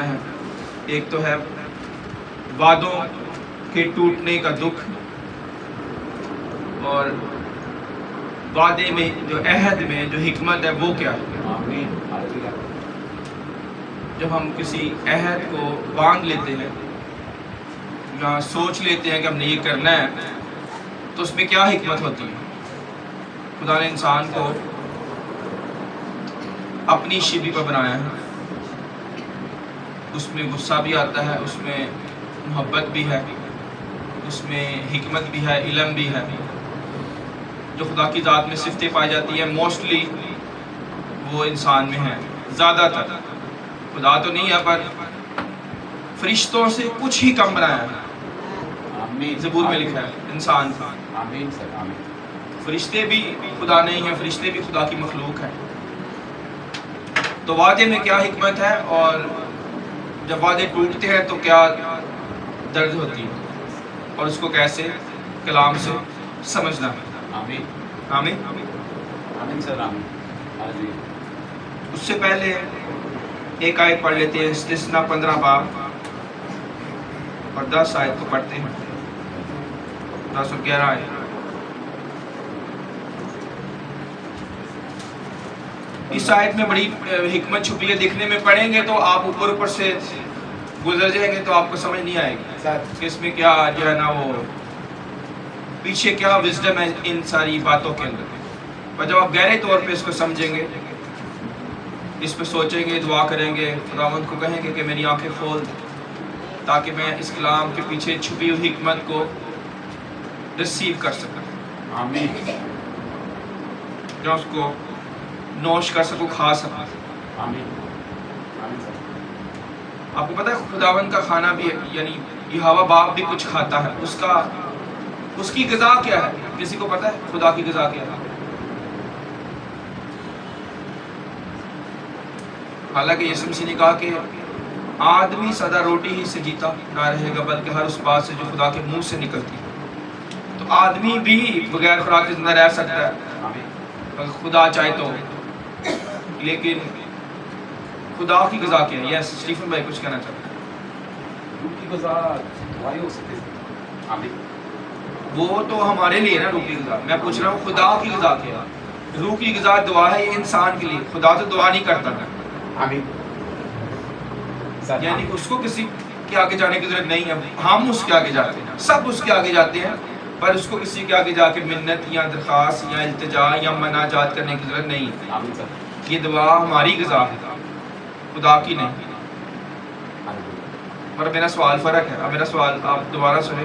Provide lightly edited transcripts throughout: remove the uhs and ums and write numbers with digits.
سمجھنا ہے. ایک تو ہے وعدوں کے ٹوٹنے کا دکھ، اور وعدے میں جو عہد میں جو حکمت ہے وہ کیا ہے. جب ہم کسی عہد کو باندھ لیتے ہیں یا سوچ لیتے ہیں کہ ہم نے یہ کرنا ہے تو اس میں کیا حکمت ہوتی ہے. خدا نے انسان کو اپنی شبیہ پر بنایا ہے، اس میں غصہ بھی آتا ہے، اس میں محبت بھی ہے، اس میں حکمت بھی ہے، علم بھی ہے. جو خدا کی ذات میں صفتیں پائی جاتی ہیں موسٹلی وہ انسان میں ہیں. زیادہ تر خدا تو نہیں ہے پر فرشتوں سے کچھ ہی کم بنایا ہے. زبور میں لکھا ہے انسان تھا. فرشتے بھی خدا نہیں ہیں، فرشتے بھی خدا کی مخلوق ہیں. تو وعدے میں کیا حکمت ہے، اور جب وعدے ٹوٹتے ہیں تو کیا درد ہوتی ہے، اور اس کو کیسے کلام سے سمجھنا ہے. آمین آمین آمین سر آمین. اس سے پہلے ایک آیت پڑھ لیتے ہیں، استثنا 15 باب اور 10 آیت کو پڑھتے ہیں. 10 اور 11 آیت. اس آیت میں بڑی حکمت چھپی ہے. دیکھنے میں پڑھیں گے تو آپ اوپر سے گزر جائیں گے تو آپ کو سمجھ نہیں آئے گی کہ اس میں کیا جو ہے نا وہ پیچھے کیا وزڈم ہے ان ساری باتوں کے اندر. پر جب آپ گہرے طور پہ اس کو سمجھیں گے، اس پہ سوچیں گے، دعا کریں گے، خداوند کو کہیں گے کہ میری آنکھیں کھول تاکہ میں اس کلام کے پیچھے چھپی ہوئی حکمت کو ریسیو کر سکوں. آمین. جو اس کو نوش کر سکوں، کھا سکوں. آمین. آپ کو پتہ ہے خداوند کا کھانا بھی، یعنی یہوہ باپ بھی کچھ کھاتا ہے. اس کی غذا کیا ہے؟ کسی کو پتہ ہے خدا کی غذا کیا ہے؟ حالانکہ یسوع مسیح نے کہا کہ آدمی سدا روٹی ہی سے جیتا نہ رہے گا بلکہ ہر اس بات سے جو خدا کے منہ سے نکلتی ہے. تو آدمی بھی بغیر خوراک کے زندہ رہ سکتا ہے اگر خدا چاہے تو. لیکن خدا کی غذا کیا ہے؟ یس اسٹیفن بھائی کچھ کہنا چاہتے ہیں. روح کی غذا دعائیں ہو سکتی ہے. آمین. وہ تو ہمارے لیے نا روح کی غذا. میں پوچھ رہا ہوں خدا کی غذا کیا ہے؟ روح کی غذا دعا ہے، یہ انسان کے لیے. خدا تو دعا نہیں کرتا تھا. آمین. یعنی اس کو کسی کے آگے جانے کی ضرورت نہیں ہے. ہم اس کے آگے جاتے ہیں، سب اس کے آگے جاتے ہیں، پر اس کو کسی کے آگے جا کے منت یا درخواست یا التجا یا مناجات کرنے کی ضرورت نہیں ہے. آمین سر. یہ دعا ہماری غذا ہے، خدا کی نہیں. اور میرا سوال فرق ہے. اب میرا سوال آپ دوبارہ سنیں،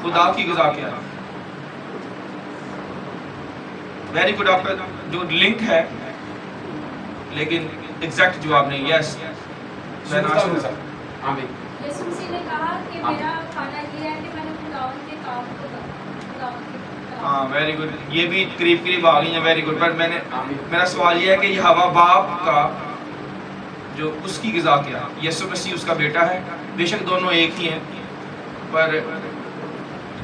خدا کی غذا کیا ہے؟ Very good. آپ کا جو لنک ہے لیکن ایگزیکٹ جواب نہیں. یس آمین. یسوع مسیح نے کہا کہ میرا کھانا یہ ہے کہ میں نے خداوند کے کام کو ہاں ویری گڈ. یہ بھی قریب قریب آ گئی ہیں. Very good. پر میرا سوال یہ ہے کہ یہ ہوا باپ کا جو اس کی غذا کیا ہے؟ یسوع مسیح اس کا بیٹا ہے، بے شک دونوں ایک ہی ہیں، پر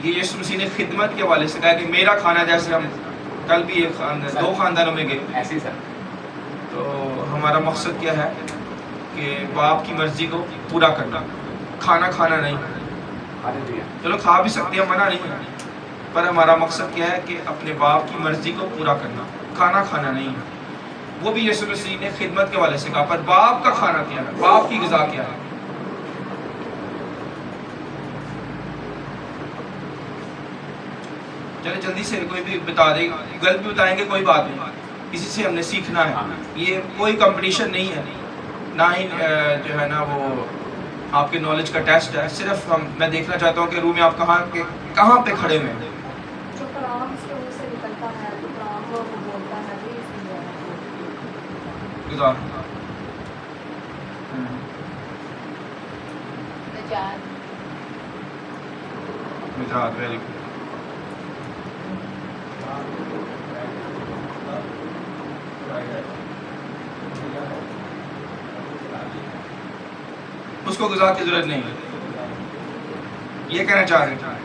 یہ یسوع مسیح نے خدمت کے حوالے سے کہا کہ میرا کھانا، جیسے ہم کل بھی ایک دو خاندانوں میں گئے ایسے سر. تو ہمارا مقصد کیا ہے کہ باپ کی مرضی کو پورا کرنا، کھانا کھانا نہیں. چلو کھا بھی سکتے ہیں، منع نہیں ہے، پر ہمارا مقصد کیا ہے کہ اپنے باپ کی مرضی کو پورا کرنا، کھانا کھانا نہیں ہے. وہ بھی یسوع مسیح نے خدمت کے حوالے سے کہا. پر باپ کا کھانا کیا ہے؟ باپ کی غذا کیا ہے؟ چلے جلدی سے کوئی بھی بتا دے. غلط بھی بتائیں گے کوئی بات نہیں، اسی سے ہم نے سیکھنا ہے. یہ کوئی کمپٹیشن نہیں ہے، نہ ہی جو ہے نا وہ آپ کے نالج کا ٹیسٹ ہے. صرف میں دیکھنا چاہتا ہوں کہ روح میں آپ کہاں پہ کھڑے ہوئے ہیں. جو کلام اس کے منہ سے نکلتا ہے، جو کلام وہ بولتا ہے، وہی اس لیے نجات. Very good. اس کو غذا کی ضرورت نہیں ہے، یہ کہنا چاہ رہے ہیں.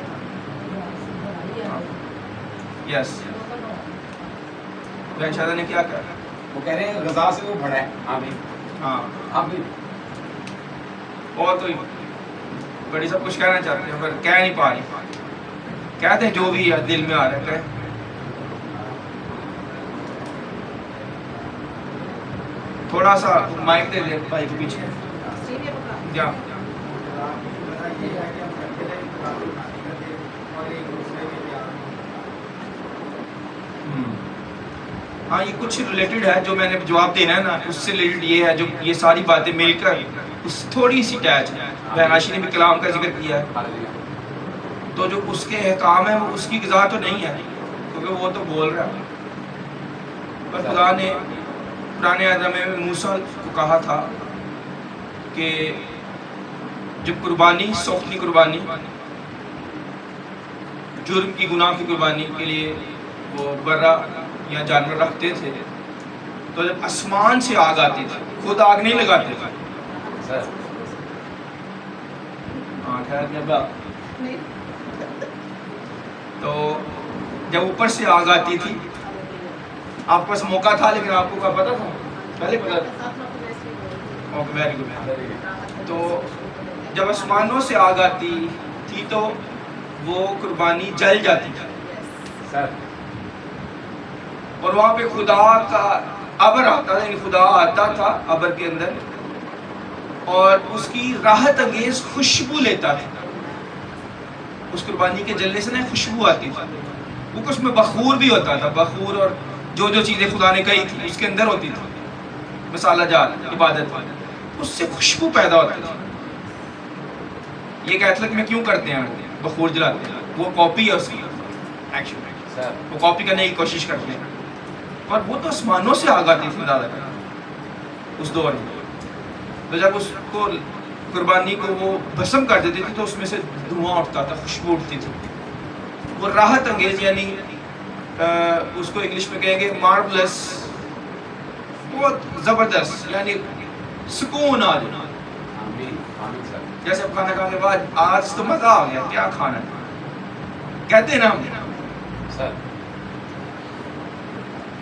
یس بہن شادہ نے کیا کہا؟ وہ کہہ رہے ہیں غذا سے وہ بڑا ہے. آمین. ہاں آمین. اور کوئی بڑی سب کچھ کہنا چاہتے ہیں پر کہہ نہیں پا رہی. کہتے ہیں جو بھی ہے دل میں آ رہا ہے کہیں. تھوڑا سا مائک دے دیں بھائی کے پیچھے. جا ہاں یہ کچھ ریلیٹڈ ہے جو میں نے جواب دینا ہے نا اس سے ریلیٹڈ یہ ہے جو یہ ساری باتیں مل کر اس تھوڑی سی ٹیچ ہے. بہناشی نے بھی کلام کا ذکر کیا ہے تو جو اس کے احکام ہے وہ اس کی غذا تو نہیں ہے کیونکہ وہ تو بول رہا ہے. پر خدا نے پرانے عہد میں موسیٰ کو کہا تھا کہ جب قربانی سوختنی قربانی جرم کی گناہ کی قربانی کے لیے وہ برا یا جانور رکھتے تھے تو جب آسمان سے آگ آتی تھی خود آگ نہیں لگاتے تھے. تو جب اوپر سے آگ آتی تھی آپ کے پاس موقع تھا لیکن آپ کو کیا پتا تھا پہلے پتا تھا. Okay very good. تو جب آسمانوں سے آگ آتی تھی تو وہ قربانی جل جاتی تھی اور وہاں پہ خدا کا ابر آتا تھا یعنی خدا آتا تھا ابر کے اندر اور اس کی راحت انگیز خوشبو لیتا تھا. اس قربانی کے جلنے سے نا خوشبو آتی تھی وہ اس میں بخور بھی ہوتا تھا. بخور اور جو جو چیزیں خدا نے کہی تھی اس کے اندر ہوتی تھی مسالہ جات عبادت اس سے خوشبو پیدا ہوتی تھی. یہ کیتھلک میں کیوں کرتے ہیں بخور جلاتے ہیں وہ کاپی ہے اس کی ایکچولی وہ کاپی کرنے کی کوشش کرتے ہیں پر وہ تو آسمانوں سے آگ آتی تھی زیادہ اس دور میں. تو جب اس کو قربانی کو وہ بھسم کر دیتی تھی تو اس میں سے دھواں اٹھتا تھا خوشبو اٹھتی تھی. وہ راحت انگیز یعنی اس کو انگلش میں کہیں گے مارولس بہت زبردست یعنی سکون آ جانا. جیسے اب کھانا کھانے کے بعد آج تو مزہ آ گیا کیا کھانا ہے کہتے ہیں نا ہم.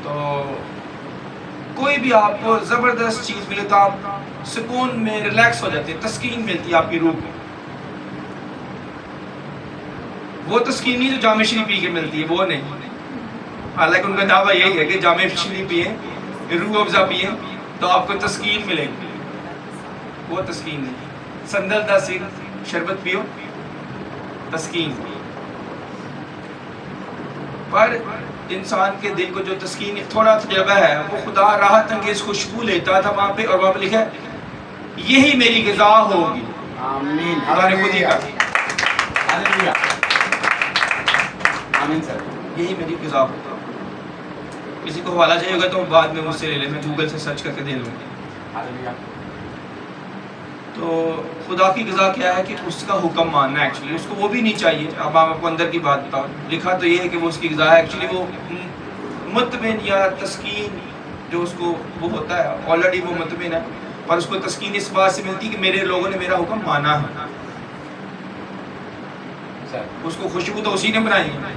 تو کوئی بھی آپ کو زبردست چیز ملے تو آپ سکون میں ریلیکس ہو جاتے ہیں تسکین ملتی ہے آپ کی روح کو. وہ تسکین نہیں جو جامع شریف پی کے ملتی ہے وہ نہیں. حالانکہ ان کا دعویٰ یہی ہے کہ جامع شریف پئیں روح افزا پئیں تو آپ کو تسکین ملے گی. وہ تسکین نہیں. سندل دا سنگھ شربت پیو تسکین. پر انسان کے دل کو جو تسکین تھوڑا تجربہ ہے وہ خدا راحت انگیز خوشبو لیتا تھا وہاں پہ اور وہاں پہ لکھا ہے یہی میری غذا ہوگی. آمین. خدا نے خود ہی کہا ہاللویا. آمین سر. یہی میری غذا ہوگی. کسی کو حوالہ چاہیے ہوگا تو بعد میں مجھ سے لے لیں میں گوگل سے سرچ کر کے دے لوں گی. ہاللویا. تو خدا کی غذا کیا ہے کہ اس کا حکم ماننا ہے. ایکچولی اس کو وہ بھی نہیں چاہیے. اب آپ کو اندر کی بات بتاؤ لکھا تو یہ ہے کہ وہ اس کی غذا ہے ایکچولی وہ مطمئن یا تسکین جو اس کو وہ ہوتا ہے آلریڈی وہ مطمئن ہے پر اس کو تسکین اس بات سے ملتی کہ میرے لوگوں نے میرا حکم مانا ہے. اس کو خوشبو تو اسی نے بنائی ہے.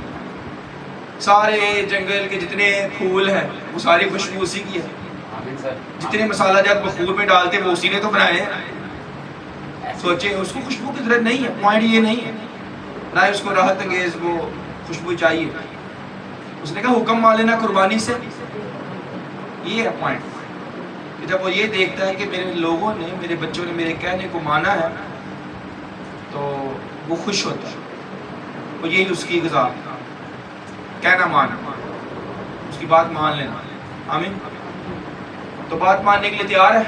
سارے جنگل کے جتنے پھول ہیں وہ ساری خوشبو اسی کی ہے. جتنے مسالہ جات بخور میں ڈالتے وہ اسی نے تو بنائے ہیں. سوچیں اس کو خوشبو کی ضرورت نہیں ہے. پوائنٹ یہ نہیں ہے نہ اس کو راحت انگیز وہ خوشبو چاہیے. اس نے کہا حکم مان لینا قربانی سے. یہ ہے پوائنٹ. جب وہ یہ دیکھتا ہے کہ میرے لوگوں نے میرے بچوں نے میرے کہنے کو مانا ہے تو وہ خوش ہوتا ہے. وہ یہی اس کی غذا کہنا ماننا اس کی بات مان لینا. آمین. تو بات ماننے کے لیے تیار ہے؟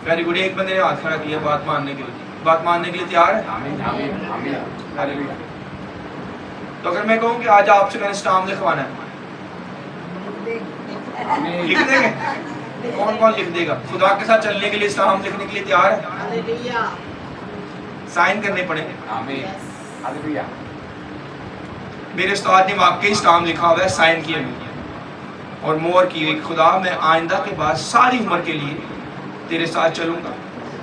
Very good. ایک بندے نے ہاتھ کھڑا کیا بات ماننے کے لیے. بات ماننے کے لیے تیار ہے؟ تو اگر میں کہوں کہ آج آپ سے میں نے اسٹامپ لکھوانا ہے لکھ دیں گے؟ کون کون لکھ دے گا؟ خدا کے ساتھ چلنے کے لیے اسٹامپ لکھنے کے لیے تیار ہے؟ سائن کرنے پڑیں گے. میرے استاد نے واقعی اسٹامپ لکھا ہوا ہے سائن کیے ہوئے اور مور کی ہوئی. خدا میں آئندہ کے بعد ساری عمر کے لیے تیرے ساتھ چلوں گا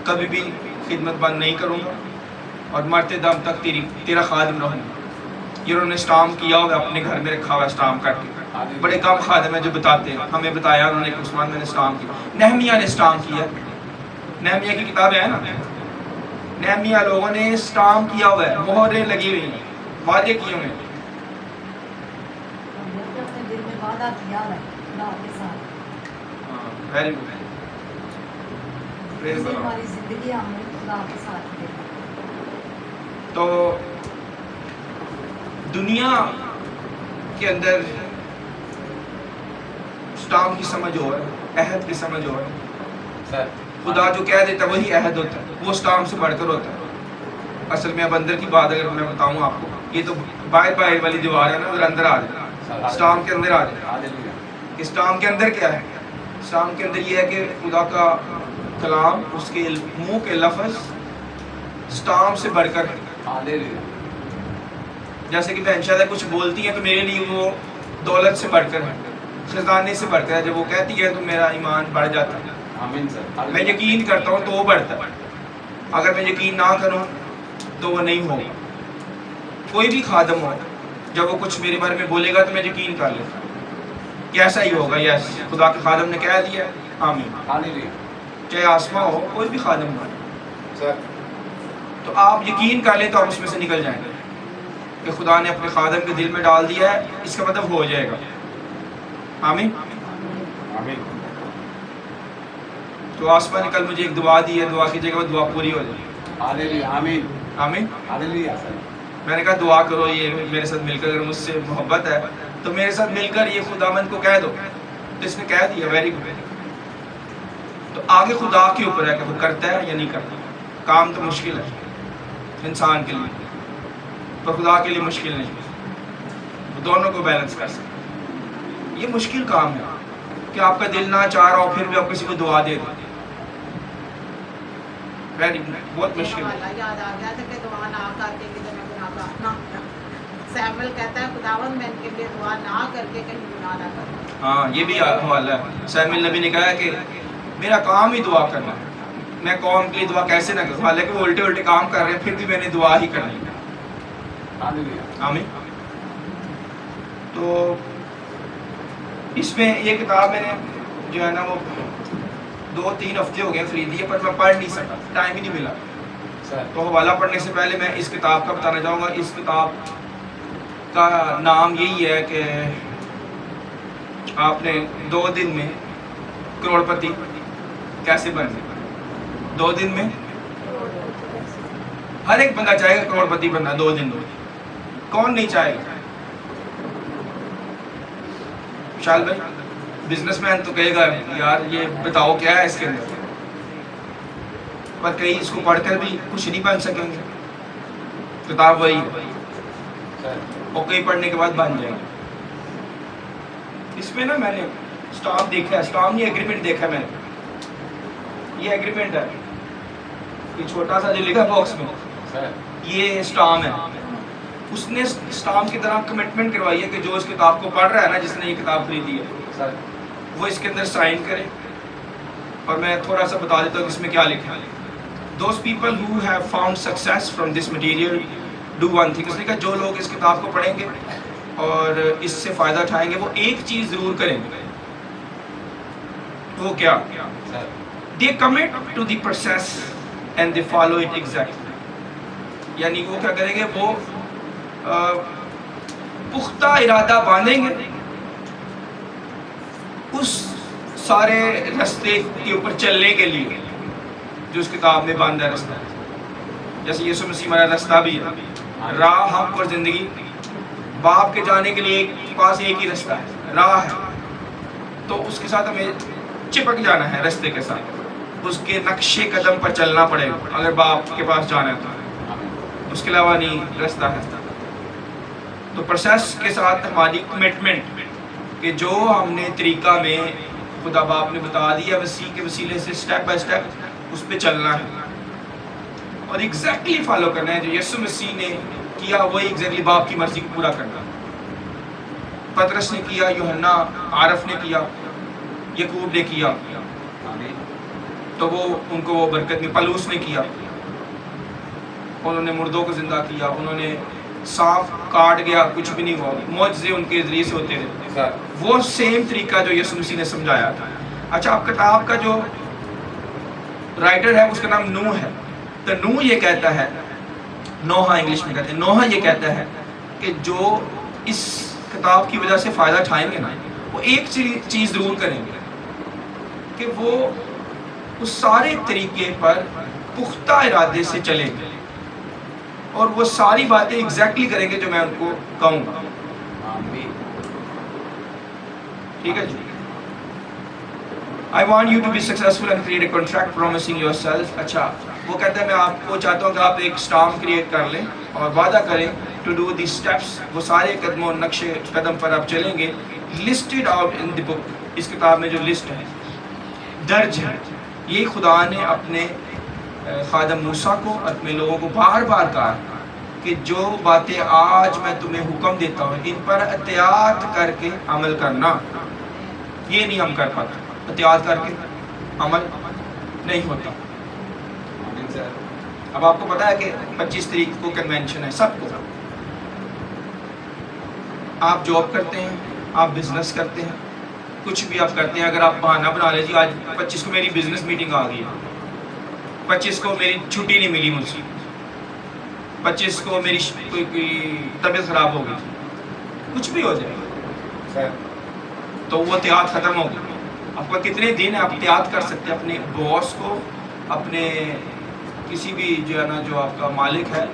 کبھی بھی خدمت بند نہیں کروں گا اور مرتے دم تک تیرا خادم رہوں گا. یہ انہوں نے اسٹامپ کیا ہوا اپنے گھر میں رکھا ہوا اسٹامپ کر کے. بڑے کم خادم ہیں جو بتاتے ہیں. ہمیں بتایا انہوں نے کہ عثمان میں نے اسٹامپ کیا. نہمیہ نے اسٹامپ کیا نہمیہ کی کتاب ہے نا، نہمیہ لوگوں نے اسٹامپ کیا ہوا ہے، مہریں لگی ہوئی ہیں، وعدے کیے ہوئے ہیں. اپنے دل میں وعدہ کیا ہے خدا کے ساتھ، ویری گڈ. ہماری زندگی ہم نے خدا کے ساتھ کی. تو دنیا کے اندر اسٹامپ کی سمجھ ہو ہے، عہد کی سمجھ ہو ہے. سر خدا جو کہہ دیتا ہے وہی عہد ہوتا ہے، وہ اسٹامپ سے بڑھ کر ہوتا ہے. اصل میں اب اندر کی بات اگر میں بتاؤں آپ کو، یہ تو باہر باہر والی دیوار ہے نا، ادھر اندر آ جائے، اسٹامپ کے اندر آ جائے. ہاللویہ. اسٹامپ کے اندر کیا ہے؟ اسٹامپ کے اندر یہ ہے کہ خدا کا کلام، اس کے منہ کے لفظ اسٹامپ سے بڑھ کر ہے. ہاللویہ. جیسے کہ بہن شادہ کچھ بولتی ہیں تو میرے لیے وہ دولت سے بڑھ کر ہے، خزانے سے بڑھ کر ہے. جب وہ کہتی ہے تو میرا ایمان بڑھ جاتا ہے، آمین سر. میں یقین کرتا ہوں تو وہ بڑھتا ہے. اگر میں یقین نہ کروں تو وہ نہیں ہوگا. کوئی بھی خادم ہو، جب وہ کچھ میرے بارے میں بولے گا تو میں یقین کر لیتا ہوں کہ ایسا ہی ہوگا. یس، خدا کے خادم نے کہہ دیا، آمین. ہاللویہ. چاہے آسماں ہو، کوئی بھی خادم ہو، سر تو آپ یقین کر لیں تو آپ اس میں سے نکل جائیں گے کہ خدا نے اپنے خادم کے دل میں ڈال دیا ہے، اس کا مطلب ہو جائے گا. آمین. آمین. تو آسمان نے کل مجھے ایک دعا دی ہے، دعا کیجیے گا وہ دعا پوری ہو جائے. ہاللویہ. آمین. آمین. ہاللویہ سر. میں نے کہا دعا کرو یہ میرے ساتھ مل کر، اگر مجھ سے محبت ہے تو میرے ساتھ مل کر یہ خداوند کو کہہ دو. تو اس نے کہہ دیا، ویری گڈ. تو آگے خدا کے اوپر ہے کہ وہ کرتا ہے یا نہیں کرتا. کام تو مشکل ہے انسان کے لیے، پر خدا کے لیے مشکل نہیں. وہ دونوں کو بیلنس کر سکتے. یہ مشکل کام ہے کہ آپ کا دل نہ چاہ رہا ہو پھر بھی آپ کسی کو دعا دے دیں. بہت مشکل ہے. یاد آ گیا تھا کہ دعا نہ کر کے کہ میں گناہ نہ کروں. سیموئل کہتا ہے خداوند میں ان کے لیے دعا نہ کر کے کہیں گناہ نہ کروں. ہاں یہ بھی حوالہ ہے. سیموئیل نبی نے کہا کہ میرا کام ہی دعا کرنا ہے، میں قوم کے لیے دعا کیسے نہ کروں. حالانکہ وہ الٹے الٹے کام کر رہے ہیں پھر بھی میں نے دعا ہی کرنی ہے. ہاللویہ. آمین. تو اس میں یہ کتاب میں نے جو ہے نا وہ 2-3 ہفتے ہو گئے خریدی ہے، پر میں پڑھ نہیں سکا، ٹائم ہی نہیں ملا. سر تو حوالہ پڑھنے سے پہلے میں اس کتاب کا بتانا چاہوں گا. اس کتاب کا نام یہی ہے کہ آپ نے 2 دن میں کروڑ پتی کیسے بننا. 2 دن میں ہر ایک بندہ چاہے گا کروڑ پتی بننا 2 دن میں. کون نہیں چاہے گا؟ وشال بھائی بزنس مین تو کہے گا یار یہ بتاؤ کیا ہے اس کے اندر، پر کئی اس کو پڑھ کر بھی کچھ نہیں بن سکیں گے. کتاب وہی ہے سر. اور کئی پڑھنے کے بعد بن جائیں گے. اس میں نا میں نے اسٹامپ دیکھا ہے، اسٹامپ نہیں ایگریمنٹ دیکھا ہے میں نے. یہ ایگریمنٹ ہے، یہ چھوٹا سا جو لکھا باکس میں سر یہ اسٹامپ ہے. اس نے اسٹامپ کی طرح کمٹمنٹ کروائی ہے کہ جو اس کتاب کو پڑھ رہا ہے نا، جس نے یہ کتاب خریدی ہے، سر. وہ اس کے اندر سائن کرے. اور میں تھوڑا سا بتا دیتا ہوں کہ اس میں کیا لکھا ہے. Those people who have found success from this material do one thing. اس نے کہا جو لوگ اس کتاب کو پڑھیں گے اور اس سے فائدہ اٹھائیں گے وہ ایک چیز ضرور کریں گے. وہ کیا؟ سر. They commit to the process and they follow it exactly. یعنی وہ کیا کریں گے؟ وہ پختہ ارادہ باندھیں گے اس سارے رستے کے اوپر چلنے کے لیے جو اس کتاب میں باندھا رستہ ہے. جیسے یسوع مسیح ہمارا رستہ بھی ہے، راہ، حق اور زندگی. باپ کے جانے کے لیے پاس ایک ہی رستہ ہے، راہ ہے. تو اس کے ساتھ ہمیں چپک جانا ہے رستے کے ساتھ، اس کے نقشے قدم پر چلنا پڑے گا اگر باپ کے پاس جانا ہے تو. اس کے علاوہ نہیں رستہ ہے. تو پروسیس کے ساتھ ہماری کمٹمنٹ کہ جو ہم نے طریقہ میں خدا باپ نے بتا دیا مسیح کے وسیلے سے سٹیپ بائی سٹیپ اس پہ چلنا ہے اور ایگزیکٹلی فالو کرنا ہے. جو یسوع مسیح نے کیا وہی ایگزیکٹلی باپ کی مرضی کو پورا کرنا. پترس نے کیا، یوحنا عارف نے کیا، یعقوب نے کیا، آمین. تو وہ ان کو وہ برکت میں. پلوس نے کیا، انہوں نے مردوں کو زندہ کیا، انہوں نے سانپ کاٹ گیا کچھ بھی نہیں ہوا، معجزے ان کے ذریعے سے ہوتے رہے. سر. وہ سیم طریقہ جو یسوع مسیح نے سمجھایا تھا. اچھا آپ کتاب کا جو رائٹر ہے اس کا نام نوح ہے. تو نوح یہ کہتا ہے، نوحہ انگلش میں کہتے ہیں، نوحہ یہ کہتا ہے کہ جو اس کتاب کی وجہ سے فائدہ اٹھائیں گے نا، وہ ایک چیز ضرور کریں گے کہ وہ اس سارے طریقے پر پختہ ارادے سے چلیں گے اور وہ ساری باتیں ایگزیکٹلی کریں گے جو میں ان کو کہوں گا. آمین. ٹھیک ہے جی. I want you to be successful and create a contract promising yourself. اچھا وہ کہتا ہے میں آپ کو چاہتا ہوں کہ آپ ایک اسٹامپ کریٹ کر لیں اور وعدہ کریں ٹو ڈو دی اسٹیپس، وہ سارے قدم و نقش قدم پر آپ چلیں گے. لسٹڈ آؤٹ ان دی بک، اس کتاب میں جو لسٹ ہے درج ہے. یہ خدا نے اپنے خادم موسیٰ کو، اپنے لوگوں کو بار بار کہا کہ جو باتیں آج میں تمہیں حکم دیتا ہوں ان پر احتیاط کر کے عمل کرنا. یہ نہیں ہم کر پاتے، احتیاط کر کے عمل نہیں ہوتا. آمین سر. اب آپ کو پتا ہے کہ 25 تاریخ کو کنونشن ہے سب کو. آپ جاب کرتے ہیں، آپ بزنس کرتے ہیں، کچھ بھی آپ کرتے ہیں، اگر آپ بہانہ بنا لیں جی آج 25 کو میری بزنس میٹنگ آ گئی ہے، 25 کو میری چھٹی نہیں ملی مجھ سے، 25 کو میری کوئی طبیعت خراب ہو گئی تھی، کچھ بھی ہو جائے سر. تو وہ احتیاط ختم ہو گئی. آپ کا کتنے دن ہے آپ احتیاط کر سکتے ہیں اپنے باس کو، اپنے کسی بھی جو ہے نا جو آپ کا مالک ہے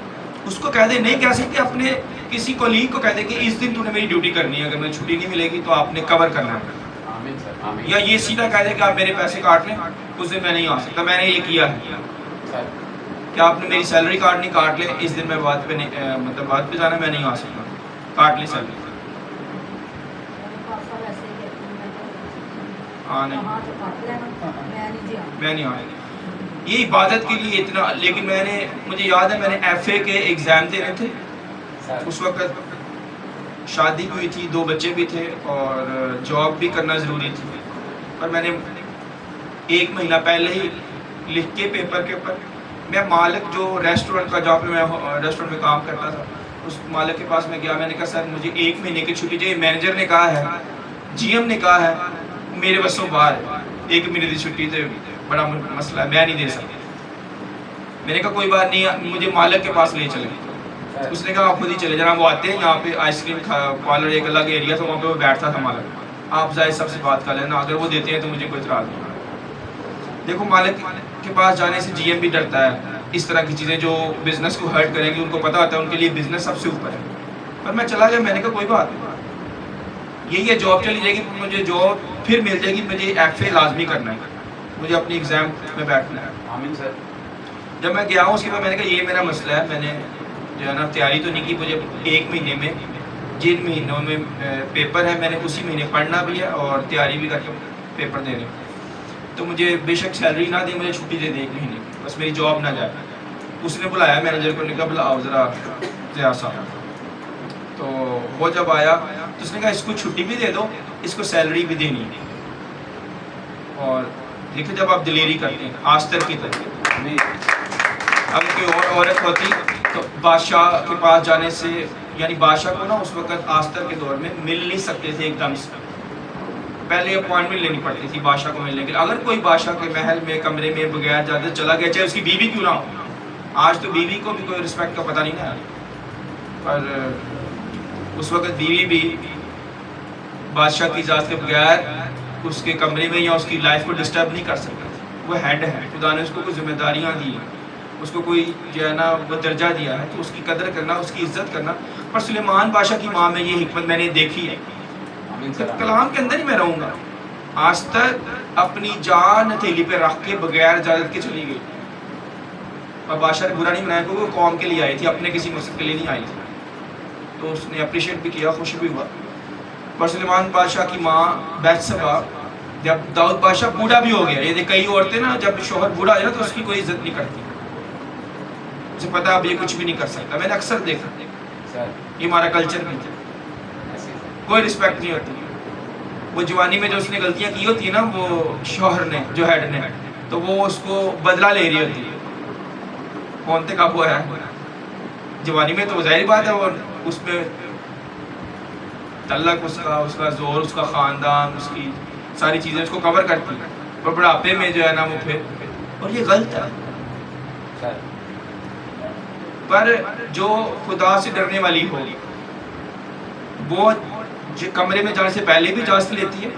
اس کو کہہ دیں. نہیں کہہ سکتے اپنے کسی کولیگ کو کہہ دیں کہ اس دن تو نے میری ڈیوٹی کرنی ہے، اگر مجھے چھٹی نہیں ملے گی تو آپ نے کور کرنا ہے. آمین سر. آمین. یا یہ سیدھا کہہ دیں کہ آپ میرے پیسے کاٹ لیں، اس دن میں نہیں آ سکتا، میں نے یہ کیا ہے. سر. کہ آپ نے میری سیلری کارڈ نہیں کاٹ لیں، اس دن میں بات پہ نہیں مطلب بات پہ جانا، میں نہیں آ سکتا، کاٹ لی سیلری. پاپا ویسے ہی کہتے ہیں میں ہاں نہیں کہاں تو کاٹ لینا، میں نہیں جی میں نہیں آیا. یہ عبادت کے لیے اتنا، لیکن میں نے مجھے یاد ہے میں نے ایف اے کے ایگزام دینے تھے. سر. اس وقت شادی ہوئی تھی، 2 بچے بھی تھے اور جاب بھی کرنا ضروری تھی. پر میں نے 1 مہینہ پہلے ہی لکھ کے پیپر کے اوپر، میں مالک جو ریسٹورنٹ کا جاب میں ریسٹورنٹ میں کام کرتا تھا اس مالک کے پاس میں گیا. میں نے کہا سر مجھے 1 مہینے کی چھٹی چاہیے، مینیجر نے کہا ہے، جی ایم نے کہا ہے، میرے بسوں باہر ہے، 1 مہینے کی چھٹی تو بڑا مسئلہ ہے، میں نہیں دے سکتا. میں نے کہا کوئی بات نہیں، مجھے مالک کے پاس لے چلیں. اس نے کہا آپ خود ہی چلے جانا، وہ آتے ہیں یہاں پہ آئس کریم پارلر ایک الگ ایریا تھا، وہاں پہ وہ بیٹھتا تھا مالک، آپ ظاہر سب سے بات کر لینا، اگر وہ دیتے ہیں تو مجھے کوئی اعتراض نہیں. دیکھو مالک کے پاس جانے سے جی ایم بھی ڈرتا ہے، اس طرح کی چیزیں جو بزنس کو ہرٹ کریں گی ان کو پتہ ہوتا ہے ان کے لیے بزنس سب سے اوپر ہے. پر میں چلا گیا، میں نے کہا کوئی بات نہیں، یہی ہے جاب چلی جائے گی، مجھے جاب پھر مل جائے گی، مجھے ایف اے لازمی کرنا ہے، مجھے اپنی ایگزام میں بیٹھنا ہے. آمین سر. جب میں گیا ہوں اس کے بعد میں نے کہا یہ میرا مسئلہ ہے، میں نے جو ہے نا تیاری تو نہیں کی، مجھے 1 مہینے میں جن مہینوں میں پیپر ہے میں نے اسی مہینے پڑھنا بھی ہے اور تیاری بھی کر کے پیپر دینے. تو مجھے بے شک سیلری نہ دے، مجھے چھٹی دے دے 1 مہینے کی، بس میری جاب نہ جائے. اس نے بلایا مینیجر کو، نے کہا بلاؤ ذرا ضیاء صاحب. تو وہ جب آیا تو اس نے کہا اس کو چھٹی بھی دے دو، اس کو سیلری بھی دینی ہے. اور دیکھیں جب آپ دلیری کرتے ہیں آستر کی طرح، آمین. اگر کوئی اور عورت ہوتی تو بادشاہ کے پاس جانے سے، یعنی بادشاہ کو نا اس وقت آستر کے دور میں مل نہیں سکتے تھے ایک دم سے، پہلے اپوائنٹمنٹ لینی پڑتی تھی بادشاہ کو ملنے کے لیے. اگر کوئی بادشاہ کے محل میں کمرے میں بغیر جاتے چلا گیا، چاہے اس کی بیوی کیوں نہ ہو. آج تو بیوی کو بھی کوئی رسپیکٹ کا پتہ نہیں ہے، پر اس وقت بیوی بھی بادشاہ کی اجازت کے بغیر اس کے کمرے میں یا اس کی لائف کو ڈسٹرب نہیں کر سکتا. وہ ہیڈ ہے، خدا نے اس کو کوئی ذمہ داریاں دی ہیں، اس کو کوئی جو ہے نا وہ درجہ دیا ہے، تو اس کی قدر کرنا، اس کی عزت کرنا. پر سلیمان بادشاہ کی ماں میں یہ حکمت میں نے دیکھی ہے. آمین سر. کلام کے اندر ہی میں رہوں گا. آج تک اپنی جان ہتھیلی پہ رکھ کے بغیر اجازت کے چلی گئی، اور بادشاہ نے برا نہیں بنایا کیونکہ وہ قوم کے لیے آئی تھی، اپنے کسی مقصد کے لیے نہیں آئی تھی. تو اس نے اپریشیٹ بھی کیا، خوش بھی ہوا. پر سلیمان بادشاہ کی ماں بیتشبہ، جب داؤد بادشاہ بوڑھا بھی ہو گیا، یہ کئی عورتیں نا جب شوہر بوڑھا ہو جائے تو اس کی کوئی عزت نہیں کرتی، اسے پتا اب یہ کچھ بھی نہیں کر سکتا. میں نے اکثر دیکھا، سر. یہ ہمارا کلچر بھی ہے، ایسے ہی. کوئی رسپیکٹ نہیں ہوتی. وہ جوانی میں جو اس نے غلطیاں کی ہوتی ہیں نا وہ شوہر نے جو ہیڈ نے، تو وہ اس کو بدلہ لے رہی ہوتی ہے. کون تک اب ہوا ہے جوانی میں تو ظاہر بات ہے، اور اس میں تعلق اس کا زور، اس کا خاندان، اس کی ساری چیزیں اس کو کور کرتی ہیں. اور بڑھاپے میں جو ہے نا وہ پھر اور یہ غلط ہے. سر پر جو خدا سے ڈرنے والی ہو وہ کمرے میں جانے سے پہلے بھی اجازت لیتی ہے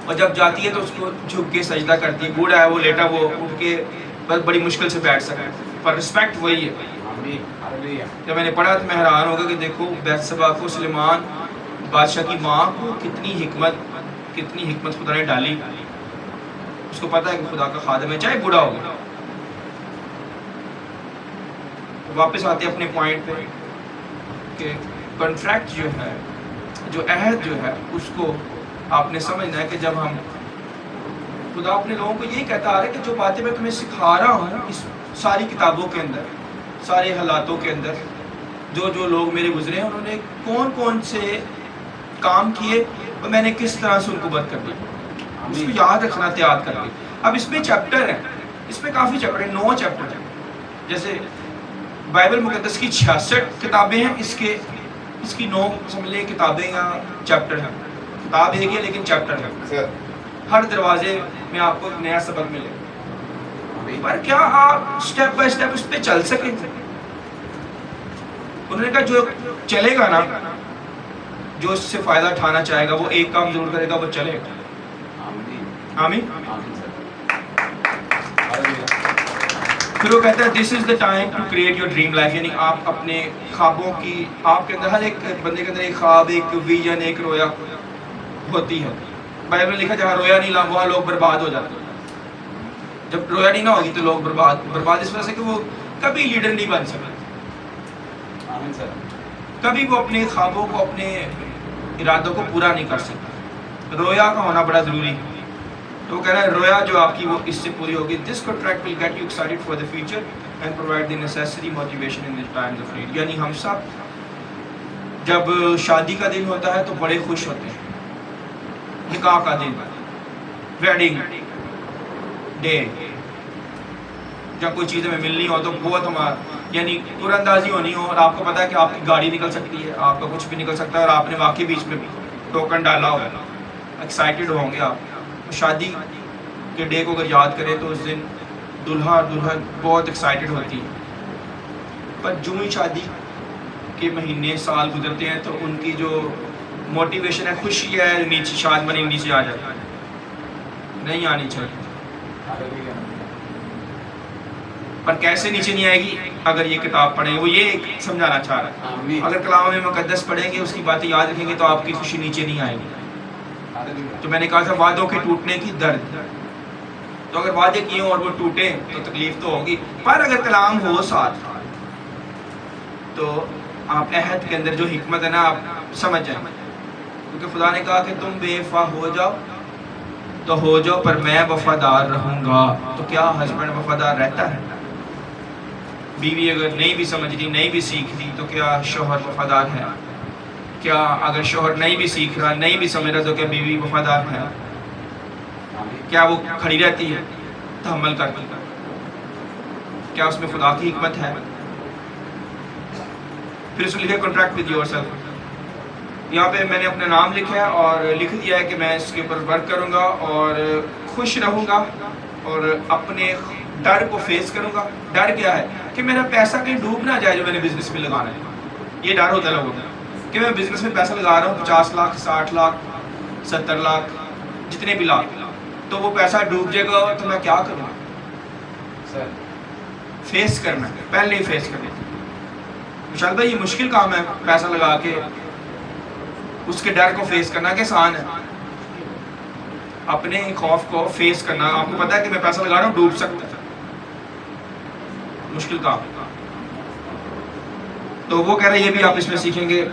اور جب جاتی ہے تو اس کو جھک کے سجدہ کرتی ہے. بوڑھا ہے وہ لیٹا وہ اٹھ کے بس بڑی مشکل سے بیٹھ سکتا ہے پر رسپیکٹ وہی ہے. آمین ہاللویا. جب میں نے پڑھا تو میں حیران ہو گیا کہ دیکھو بیتشبہ کو سلیمان بادشاہ کی ماں کو کتنی حکمت خدا نے ڈالی. اس کو پتا ہے کہ خدا کا خادم ہے چاہے بوڑھا ہو گیا. واپس آتے اپنے پوائنٹ پہ کہ کنٹریکٹ جو ہے جو عہد جو ہے اس کو آپ نے سمجھنا ہے کہ جب ہم خدا اپنے لوگوں کو یہی کہتا آ رہا ہے کہ جو باتیں میں تمہیں سکھا رہا ہوں اس ساری کتابوں کے اندر سارے حالاتوں کے اندر جو لوگ میرے گزرے ہیں انہوں نے کون کون سے کام کیے اور میں نے کس طرح سے ان کو بد کر دیا اس کو یاد رکھنا تیار کر کے. اب اس میں چیپٹر ہیں اس میں کافی چیپٹر ہیں 9 چیپٹر ہیں. جیسے بائبل مقدس کی 66 کتابیں ہیں اس کی 9 سمجھ لیں کتابیں یا چیپٹر ہیں. کتاب ایک ہے لیکن چیپٹر ہے. ہر دروازے میں آپ کو ایک نیا سبق ملے پر کیا آپ سٹیپ بائی سٹیپ اس پہ چل سکیں. انہوں نے کہا جو چلے گا نا جو اس سے فائدہ اٹھانا چاہے گا وہ ایک کام ضرور کرے گا وہ چلے گا. آمین. پھر وہ کہتا ہے this is the time to create your dream life. یعنی آپ اپنے خوابوں کی آپ کے اندر ہر ایک بندے کے اندر ایک خواب ایک ویژن ایک رویا ہوتی ہے. بائبل میں لکھا جہاں رویا نہیں لا وہاں لوگ برباد ہو جاتے ہیں. جب رویا نہیں نہ ہوگی تو لوگ برباد اس وجہ سے کہ وہ کبھی لیڈر نہیں بن سکتے. آمین سر. کبھی وہ اپنے خوابوں کو اپنے ارادوں کو پورا نہیں کر سکتا. رویا کا ہونا بڑا ضروری ہے. تو وہ کہہ رہا ہے رویا جو آپ کی وہ اس سے پوری ہوگی. This contract will get you excited for the future and provide the necessary motivation in the times of need. یعنی ہم سب جب شادی کا دن ہوتا ہے تو بڑے خوش ہوتے ہیں. نکاح کا دن ویڈنگ ڈے جب کوئی چیز ہمیں ملنی ہو تو بہت ہمارا یعنی تور اندازی ہونی ہو اور آپ کو پتا ہے کہ آپ کی گاڑی نکل سکتی ہے آپ کا کچھ بھی نکل سکتا ہے اور آپ نے واقعی بیچ میں ٹوکن ڈالا ہو ایکسائٹیڈ ہوں گے آپ. شادی کے ڈے کو اگر یاد کریں تو اس دن دلہا دلہن بہت ایکسائٹیڈ ہوتی ہے. پر جو ہی شادی کے مہینے سال گزرتے ہیں تو ان کی جو موٹیویشن ہے خوشی ہے نیچے شاد بنی نیچے آ جاتی ہے. نہیں آنی چاہیے. پر کیسے نیچے نہیں آئے گی اگر یہ کتاب پڑھیں گے. وہ یہ سمجھانا چاہ رہا ہے اگر کلام میں مقدس پڑھیں گے اس کی باتیں یاد رکھیں گے تو آپ کی خوشی نیچے نہیں آئے گی. تو میں نے کہا تھا وعدوں کے ٹوٹنے کی درد. تو اگر وعدے کیے اور وہ ٹوٹے تو تکلیف تو ہوگی. پر اگر کلام ہو ساتھ تو آپ عہد کے اندر جو حکمت ہے نا آپ سمجھ جائیں. کیونکہ خدا نے کہا کہ تم بے وفا ہو جاؤ تو ہو جاؤ پر میں وفادار رہوں گا. تو کیا ہسبینڈ وفادار رہتا ہے؟ بیوی اگر نہیں بھی سمجھ رہی نہیں بھی سیکھ رہی تو کیا شوہر وفادار ہے؟ کیا اگر شوہر نہیں بھی سیکھ رہا نہیں بھی سمجھ رہا تو کیا بیوی وفادار ہے؟ کیا وہ کھڑی رہتی ہے تحمل کرتی ہے؟ کیا اس میں خدا کی حکمت ہے؟ پھر اس کو لکھا کنٹریکٹ ود یور سیلف. یہاں پہ میں نے اپنا نام لکھا ہے اور لکھ دیا ہے کہ میں اس کے اوپر ورک کروں گا اور خوش رہوں گا اور اپنے ڈر کو فیس کروں گا. ڈر کیا ہے؟ کہ میرا پیسہ کہیں ڈوب نہ جائے جو میں نے بزنس میں لگانا ہے. یہ ڈر ہوتا ہے لوگوں کا کہ میں بزنس میں پیسہ لگا رہا ہوں 50 لاکھ 60 لاکھ 70 لاکھ جتنے بھی لاکھ تو وہ پیسہ ڈوب جائے گا تو میں کیا کروں گا؟ سر فیس کرنا ہے پہلے ہی فیس کرنا. وشال بھائی یہ مشکل کام ہے پیسہ لگا کے اس کے ڈر کو فیس کرنا کہ آسان ہے. اپنے خوف کو فیس کرنا آپ کو پتا ہے کہ میں پیسہ لگا رہا ہوں ڈوب سکتا ہے مشکل کام. تو وہ کہہ رہے یہ بھی آپ اس میں سیکھیں گے.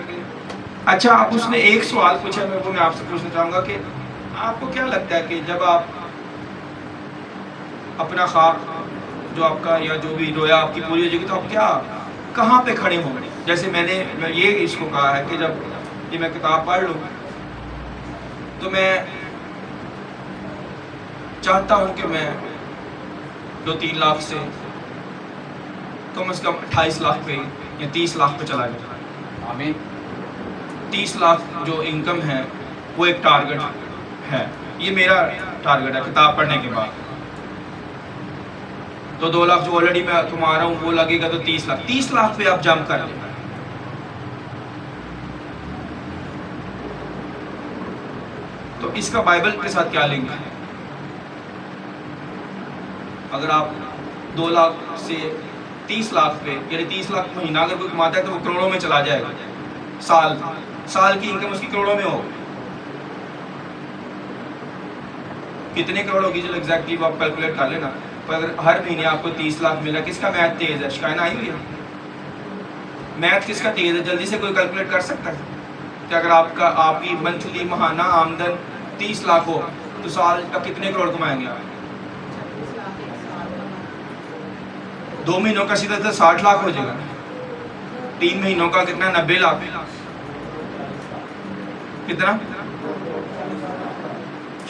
اچھا آپ اس نے ایک سوال پوچھا وہ میں آپ سے پوچھنا چاہوں گا کہ آپ کو کیا لگتا ہے کہ جب آپ اپنا خواب جو آپ کا یا جو بھی رویا آپ کی پوری ہو جائے گی تو آپ کیا کہاں پہ کھڑے ہوں گے؟ جیسے میں نے یہ اس کو کہا ہے کہ جب یہ میں کتاب پڑھ لوں تو میں چاہتا ہوں کہ میں 2-3 لاکھ سے کم از کم 28 لاکھ پہ یا 30 لاکھ پہ چلا جائے. آمین. 30 لاکھ جو انکم ہے وہ ایک ٹارگٹ ہے. یہ میرا ٹارگٹ ہے کتاب پڑھنے کے بعد. تو 2 لاکھ جو آلریڈی میں کما رہا ہوں وہ لگے گا تو 30 لاکھ، 30 لاکھ پہ آپ جمپ کر لیں. تو اس کا بائبل کے ساتھ کیا لنک ہے؟ اگر آپ 2 لاکھ سے 30 لاکھ پہ، یعنی 30 لاکھ مہینہ اگر کوئی کماتا ہے تو وہ کروڑوں میں چلا جائے گا. سال کی انکم اس کی کروڑوں میں ہوگی. کتنے کروڑ ہوگی جو ایگزیکٹلی آپ کیلکولیٹ کر لینا. پر اگر ہر مہینے آپ کو 30 لاکھ ملا، کس کا میتھ تیز ہے؟ شکائن آئی ہوئی ہے. میتھ کس کا تیز ہے؟ جلدی سے کوئی کیلکولیٹ کر سکتا ہے کہ اگر آپ کی منتھلی ماہانہ آمدن 30 لاکھ ہو تو سال کا کتنے کروڑ کمائیں گے آپ؟ 2 مہینوں کا سیدھا 60 لاکھ ہو جائے گا. 3 مہینوں کا کتنا؟ 90 لاکھ. کتنا؟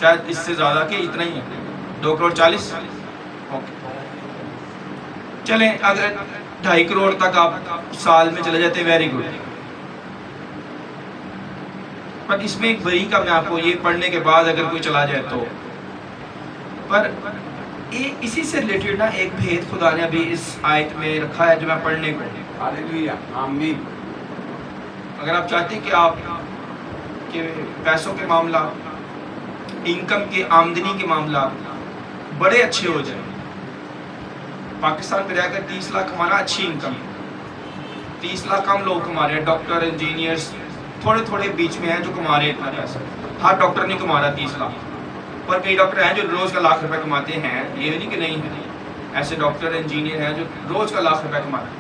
شاید اس سے زیادہ کہ اتنا ہی ہے. 2 کروڑ 40. چلیں اگر 2.5 کروڑ تک آپ سال میں چلے جاتے ہیں، ویری گڈ. پر اس میں ایک بریک کا میں آپ کو یہ پڑھنے کے بعد اگر کوئی چلا جائے تو، پر اسی سے ریلیٹڈ نا ایک بھید خدا نے ابھی اس آیت میں رکھا ہے جو میں پڑھنے کو. ہاللیلویہ آمین. اگر آپ چاہتے ہیں کہ آپ کے پیسوں کے معاملہ، انکم کے، آمدنی کے معاملہ بڑے اچھے ہو جائیں. پاکستان میں رہ کر 30 لاکھ کمانا اچھی انکم. 30 لاکھ کم لوگ کما رہے ہیں. ڈاکٹر، انجینئرز تھوڑے بیچ میں ہیں جو کما رہے ہیں اتنا پیسہ. ہر ڈاکٹر نہیں کما رہا 30 لاکھ، پر کئی ڈاکٹر ہیں جو روز کا 1 لاکھ روپے کماتے ہیں. یہ نہیں کہ نہیں ہے، ایسے ڈاکٹر انجینئر ہیں جو روز کا 1 لاکھ روپے کماتے ہیں،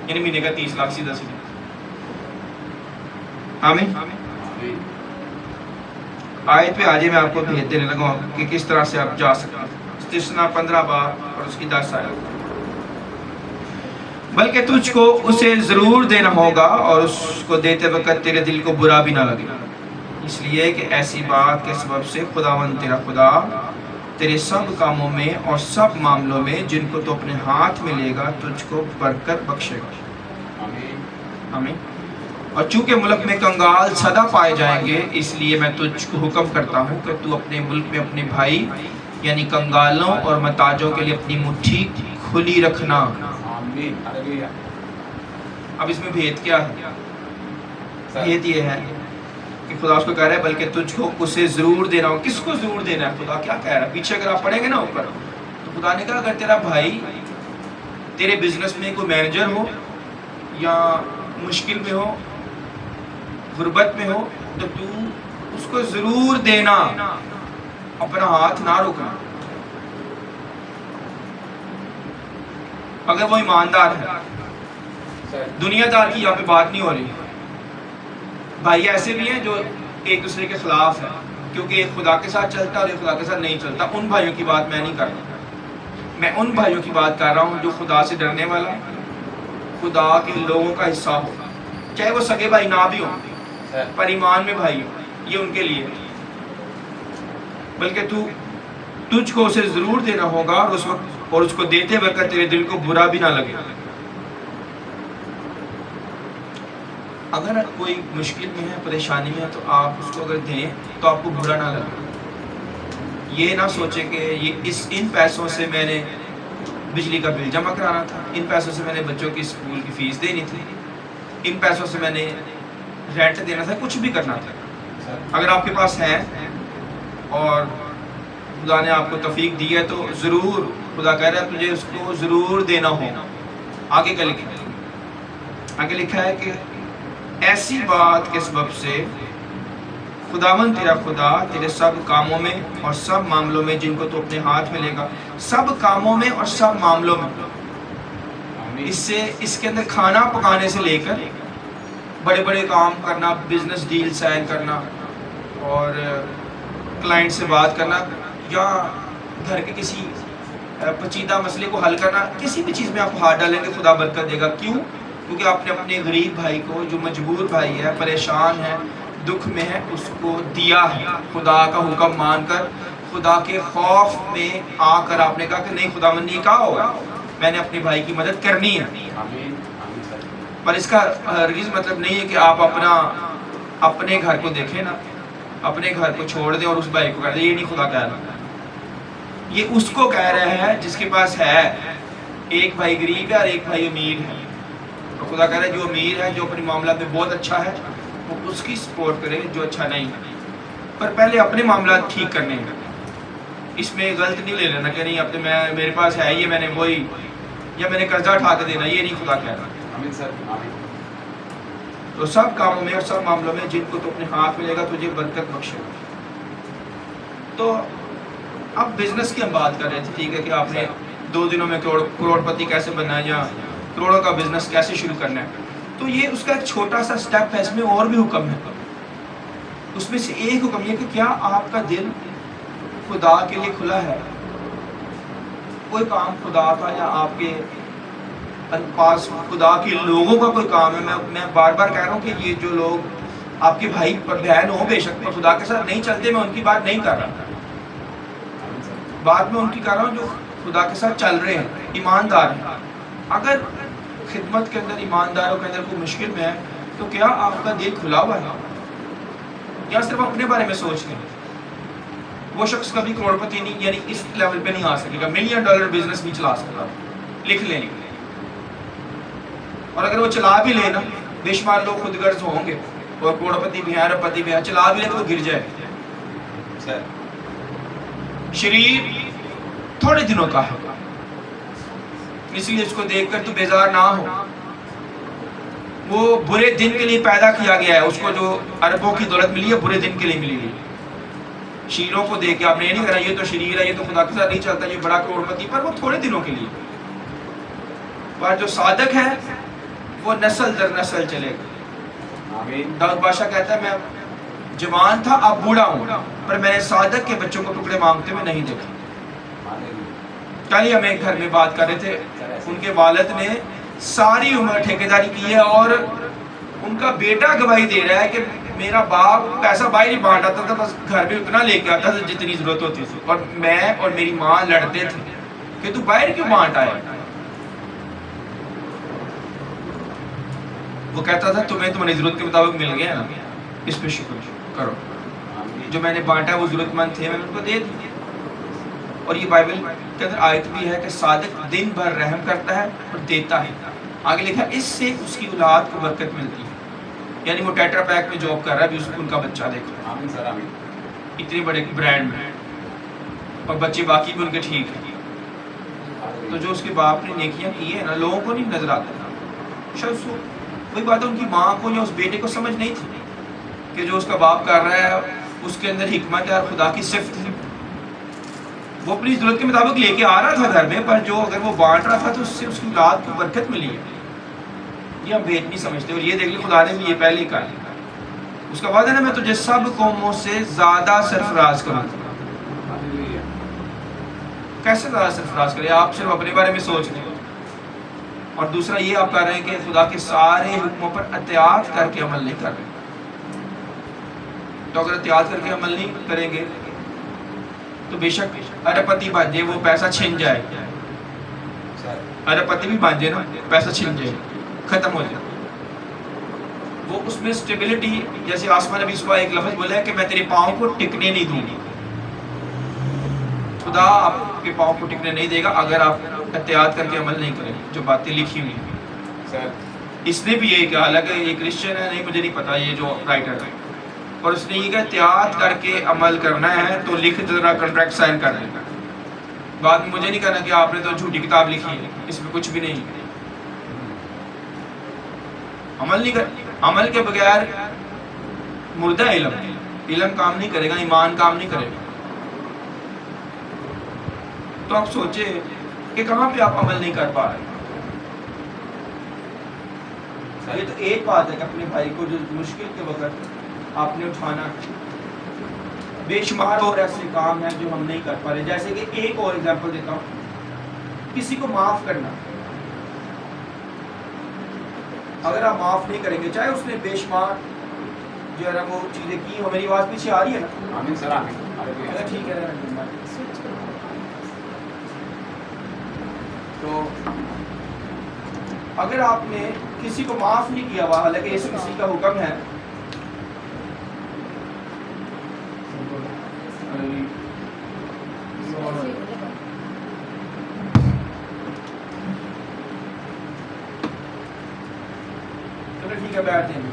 یعنی مہینے کا 30 لاکھ سیدھا سیدھا. آمین. آیت پہ آجے میں آپ کو بھیج دینے لگا ہوں کہ کس طرح سے آپ جا سکتے ہیں. استثنا 15 باب اور اس کی 10 آیت. بلکہ تجھ کو اسے ضرور دینا ہوگا اور اس کو دیتے وقت تیرے دل کو برا بھی نہ لگے، اس لیے کہ ایسی بات کے سبب سے خداوند تیرا خدا تیرے سب کاموں میں اور سب معاملوں میں جن کو تو اپنے ہاتھ میں لے گا تجھ کو برکت بخشے گا. آمین. اور چونکہ ملک میں کنگال سدا پائے جائیں گے، اس لیے میں تجھ کو حکم کرتا ہوں کہ تو اپنے ملک میں اپنے بھائی یعنی کنگالوں اور محتاجوں کے لیے اپنی مٹھی کھلی رکھنا. آمین. ہاللیلویہ. اب اس میں بھید کیا ہے؟ بھید یہ ہے کہ خدا اس کو کہہ رہا ہے بلکہ تجھ کو اسے ضرور دینا ہو. کس کو ضرور دینا ہے؟ خدا کیا کہہ رہا ہے؟ پیچھے اگر آپ پڑھیں گے نا اوپر تو خدا نے کہا اگر تیرا بھائی تیرے بزنس میں کوئی مینیجر ہو یا مشکل میں ہو، غربت میں ہو، تو تو اس کو ضرور دینا، اپنا ہاتھ نہ روکنا. اگر وہ ایماندار ہے. دنیا دار کی یہاں پہ بات نہیں ہو رہی. بھائی ایسے بھی ہیں جو ایک دوسرے کے خلاف ہیں، کیونکہ ایک خدا کے ساتھ چلتا ہے اور ایک خدا کے ساتھ نہیں چلتا. ان بھائیوں کی بات میں نہیں کر رہا. میں ان بھائیوں کی بات کر رہا ہوں جو خدا سے ڈرنے والا، خدا کے لوگوں کا حصہ ہو، چاہے وہ سگے بھائی نہ بھی ہوں پر ایمان میں بھائی ہو. یہ ان کے لیے. بلکہ تجھ کو اسے ضرور دینا ہوگا اور اس کو دیتے وقت تیرے دل کو برا بھی نہ لگے. اگر کوئی مشکل میں ہے، پریشانی میں ہے، تو آپ اس کو اگر دیں تو آپ کو برا نہ لگے. یہ نہ سوچیں کہ ان پیسوں سے میں نے بجلی کا بل جمع کرانا تھا، ان پیسوں سے میں نے بچوں کی اسکول کی فیس دینی تھی، ان پیسوں سے میں نے رینٹ دینا تھا، کچھ بھی کرنا تھا. اگر آپ کے پاس ہے اور خدا نے آپ کو توفیق دی ہے تو ضرور، خدا کہہ رہا ہے تجھے اس کو ضرور دینا ہوگا. آگے کیا لکھا ہے؟ آگے لکھا ہے کہ ایسی بات کے سبب سے خداوند تیرا خدا تیرے سب کاموں میں اور سب معاملوں میں جن کو تو اپنے ہاتھ میں لے گا. سب کاموں میں اور سب معاملوں میں، اس کے اندر کھانا پکانے سے لے کر بڑے بڑے کام کرنا، بزنس ڈیل سائن کرنا اور کلائنٹ سے بات کرنا یا گھر کے کسی پیچیدہ مسئلے کو حل کرنا، کسی بھی چیز میں آپ ہاتھ ڈالیں گے خدا برکت دے گا. کیوں؟ کیونکہ آپ نے اپنے غریب بھائی کو، جو مجبور بھائی ہے، پریشان ہے، دکھ میں ہے، اس کو دیا ہے. خدا کا حکم مان کر، خدا کے خوف میں آ کر آپ نے کہا کہ نہیں، خدا من نے کہا ہوگا میں نے اپنے بھائی کی مدد کرنی ہے. پر اس کا ہرگز مطلب نہیں ہے کہ آپ اپنے گھر کو دیکھیں نا، اپنے گھر کو چھوڑ دیں اور اس بھائی کو کہہ دیں. یہ نہیں خدا کہہ رہا. یہ اس کو کہہ رہے ہیں جس کے پاس ہے. ایک بھائی غریب ہے اور ایک بھائی امیر ہے، تو خدا کہہ رہا ہے جو امیر ہے، جو اپنے معاملات میں بہت اچھا ہے، وہ اس کی سپورٹ کرے جو اچھا نہیں ہے، پر پہلے اپنے معاملات ٹھیک کرنے ہیں. اس میں غلط نہیں لے لینا کہ نہیں اپنے میرے پاس ہے یہ میں نے وہی، یا میں نے قرضہ اٹھا کے دینا، یہ نہیں خدا کہہ رہا. آمین سر آمین. تو سب کاموں میں اور سب معاملوں میں جن کو تو اپنے ہاتھ میں لے گا تجھے برکت بخشے گا. تو اب بزنس کی ہم بات کر رہے تھے، ٹھیک ہے، کہ آپ نے 2 دنوں میں کروڑ پتی کیسے بننا ہے یا کروڑوں کا بزنس کیسے شروع کرنا ہے. تو یہ اس کا ایک چھوٹا سا سٹیپ ہے، اس میں اور بھی حکم ہے. اس میں سے ایک حکم یہ کہ کیا آپ کا دل خدا کے لیے کھلا ہے؟ کوئی کام خدا کا یا آپ کے پاس خدا کے لوگوں کا کوئی کام ہے. میں بار بار کہہ رہا ہوں کہ یہ جو لوگ آپ کے بھائی بہن ہوں بے شک، پر خدا کے ساتھ نہیں چلتے، میں ان کی بات نہیں کر رہا، بات میں ان کی کر رہا ہوں جو خدا کے ساتھ چل رہے ہیں، ایماندار ہیں. اگر خدمت کے اندر ایمانداروں کے اندر کوئی مشکل میں ہے تو کیا آپ کا دل کھلا ہوا ہے یا صرف اپنے بارے میں سوچ رہے ہیں؟ وہ شخص کبھی کروڑ پتی نہیں، یعنی اس لیول پہ نہیں آ سکے گا، $1 ملین بزنس نہیں چلا سکتا. لکھ لیں. اور اگر وہ چلا بھی لے نا، بے شمار لوگ خود غرض ہوں گے اور کروڑ پتی بھی ہیں، ارب پتی بھی ہیں، چلا بھی لے تو وہ گر جائے. شریر تھوڑے دنوں کا ہے، اس لیے اس کو دیکھ کر تو بیزار نہ ہو. وہ برے دن کے لیے پیدا کیا گیا ہے، اس کو جو اربوں کی دولت ملی ہے برے دن کے لیے ملی ہے. شیروں کو دیکھ کے آپ نے یہ نہیں کرا یہ تو شریر ہے، یہ تو خدا کے ساتھ نہیں چلتا، یہ بڑا کروڑ پتی، پر وہ تھوڑے دنوں کے لیے. پر جو صادق ہے وہ نسل در نسل چلے گا. داؤد بادشاہ کہتا ہے میں جوان تھا اب بوڑھا ہوں، پر میں نے صادق کے بچوں کو ٹکڑے مانگتے ہوئے نہیں دیکھا. کل ہی ہم ایک گھر میں بات کر رہے تھے، ان کے والد نے ساری عمر ٹھیکیداری کی ہے اور ان کا بیٹا گواہی دے رہا ہے کہ میرا باپ پیسہ باہر ہی بانٹ آتا تھا، بس گھر میں اتنا لے کے آتا تھا جتنی ضرورت ہوتی تھی، اور میں اور میری ماں لڑتے تھے کہ تو باہر کیوں بانٹ آیا. وہ کہتا تھا تمہیں تمہاری ضرورت کے مطابق مل گیا نا، اس پہ شکر کرو، جو میں نے بانٹا وہ ضرورت مند تھے میں نے ان کو دے دی. اور یہ بائبل کے اندر آیت بھی ہے کہ صادق دن بھر رحم کرتا ہے اور دیتا ہے. آگے لکھا اس سے اس کی اولاد کو برکت ملتی ہے. یعنی وہ ٹیٹرا پیک میں جاب کر رہا ہے، بھی ان کا بچہ دیکھو اتنے بڑے برانڈ میں، اور بچے باقی بھی ان کے ٹھیک ہیں. تو جو اس کے باپ نے نیکیاں کی ہیں نا، لوگوں کو نہیں نظر آتا. شاید وہی بات ہے ان کی ماں کو یا اس بیٹے کو سمجھ نہیں تھی کہ جو اس کا باپ کر رہا ہے اس کے اندر حکمت ہے اور خدا کی صفت ہے. وہ اپنی ضرورت کے مطابق لے کے آ رہا تھا گھر میں، پر جو اگر وہ بانٹ رہا تھا تو اس سے اس کی اولاد کو برکت ملی ہے. یہ ہم بھید نہیں سمجھتے. اور یہ دیکھ لیں خدا نے بھی یہ پہلے ہی کہا، اس کا وعدہ ہے نا میں تجھے سب قوموں سے زیادہ سرفراز کروں گا. کیسے زیادہ سرفراز کرے؟ آپ صرف اپنے بارے میں سوچ لیں. اور دوسرا یہ آپ کہہ رہے ہیں کہ خدا کے سارے حکموں پر اطاعت کر کے عمل نہیں کر رہے. تو اگر اطاعت کر کے عمل نہیں کریں گے تو بے شک ارب پتی بن جائے، وہ پیسہ چھن جائے. ارب پتی بھی بن جائے نا، پیسہ چھن جائے، ختم ہو جائے. وہ اس میں سٹیبلٹی، جیسے آسمان نبی صبح ایک لفظ بولا ہے کہ میں تیرے پاؤں کو ٹکنے نہیں دوں گی. خدا آپ کے پاؤں کو ٹکنے نہیں دے گا اگر آپ اطاعت کر کے عمل نہیں کریں جو باتیں لکھی ہوئی ہیں. اس نے بھی یہی کہا، حالانکہ یہ کرسچن ہے، نہیں مجھے نہیں پتا یہ جو رائٹر ہے، اور اس نے یہ کہا اطاعت کر کے عمل کرنا ہے تو لکھ ذرا کنٹریکٹ سائن کر دینا. بعد میں مجھے نہیں کہنا کہ آپ نے تو جھوٹی کتاب لکھی ہے، اس میں کچھ بھی نہیں. عمل نہیں کر، عمل کے بغیر مردہ علم کام نہیں کرے گا، ایمان کام نہیں کرے گا. تو آپ سوچے کہ کہاں پہ آپ عمل نہیں کر پا رہے. یہ تو ایک بات ہے کہ اپنے بھائی کو جو مشکل کے وقت آپ نے اٹھانا. بے شمار اور ایسے کام ہیں جو ہم نہیں کر پا رہے. جیسے کہ ایک اور ایگزامپل دیتا ہوں، کسی کو معاف کرنا. اگر آپ معاف نہیں کریں گے، چاہے اس نے بے شمار جو ہے نا وہ چیزیں کی. وہ میری آواز پیچھے آ رہی ہے نا؟ آمین سر آمین. ٹھیک ہے. تو اگر آپ نے کسی کو معاف نہیں کیا ہوا، حالانکہ یسوع مسیح کا حکم ہے چلے ٹھیک ہے بیٹھ جائیں گے.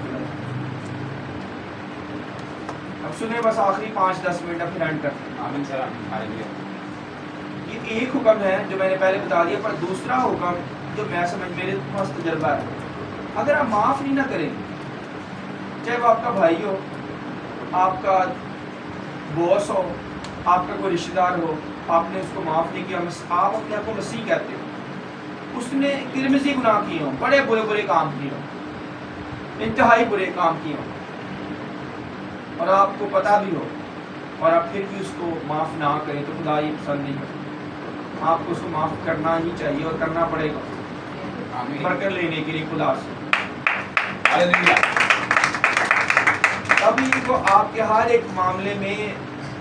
اب سنیں بس آخری 5-10 منٹ اب پھر اینڈ کرتے ہیں. آمین سر آمین. یہ ایک حکم ہے جو میں نے پہلے بتا دیا, پر دوسرا حکم جو میں سمجھ میرے پاس تجربہ ہے, اگر آپ معاف نہیں نہ کریں, چاہے وہ آپ کا بھائی ہو, آپ کا باس ہو, آپ کا کوئی رشتہ دار ہو, آپ نے اس کو معاف نہیں کیا, آپ اپنے آپ کو مسیح کہتے ہو, اس نے ترمذی گناہ کیے ہوں, بڑے برے کام کیے ہوں, انتہائی برے کام کیے ہوں, اور آپ کو پتہ بھی ہو, اور آپ پھر بھی اس کو معاف نہ کریں تو خدا یہ پسند نہیں کرتا. آپ کو اس کو معاف کرنا ہی چاہیے اور کرنا پڑے گا برکت لینے کے لیے خدا سے. ابھی وہ آپ کے ہر ایک معاملے میں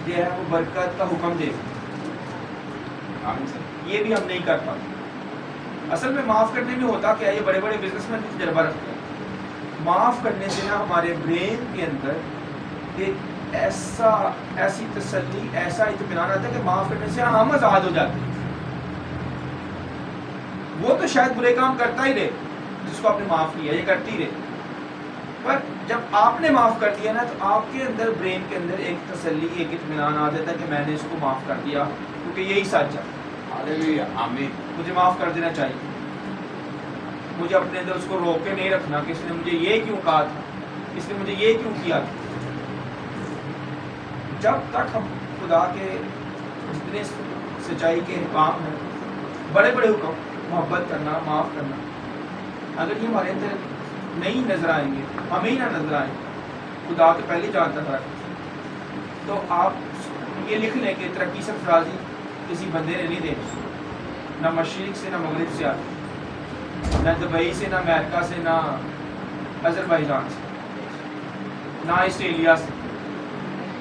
جو ہے وہ برکت کا حکم دے. یہ بھی ہم نہیں کر پاتے. اصل میں معاف کرنے میں ہوتا کیا, یہ بڑے بڑے بزنس مین بھی تجربہ رکھتے ہیں. معاف کرنے سے نا ہمارے برین کے اندر ایک ایسی تسلی, ایسا اطمینان آتا ہے کہ معاف کرنے سے ہم آزاد ہو جاتے ہیں. وہ تو شاید برے کام کرتا ہی رہے جس کو آپ نے معاف کیا, یہ کرتی رہے, پر جب آپ نے معاف کر دیا نا تو آپ کے اندر برین کے اندر ایک تسلی, ایک اطمینان آ جاتا ہے کہ میں نے اس کو معاف کر دیا کیونکہ یہی سچ ہے. آمین. مجھے معاف کر دینا چاہیے. مجھے اپنے اندر اس کو روک کے نہیں رکھنا کہ اس نے مجھے یہ کیوں کہا تھا, اس نے مجھے یہ کیوں کیا تھا. جب تک ہم خدا کے جتنے سچائی کے حکام ہیں, بڑے بڑے حکم, محبت کرنا, معاف کرنا, اگر یہ ہمارے اندر نہیں نظر آئیں گے, ہمیں ہی نہ نظر آئیں گے, خدا تو پہلے جانتا تھا, تو آپ یہ لکھ لیں کہ ترقی سرفرازی کسی بندے نے نہیں دینی, نہ مشرق سے نہ مغرب سے آتی, نہ دبئی سے, نہ امریکہ سے, نہ آذربائیجان سے, نہ آسٹریلیا سے,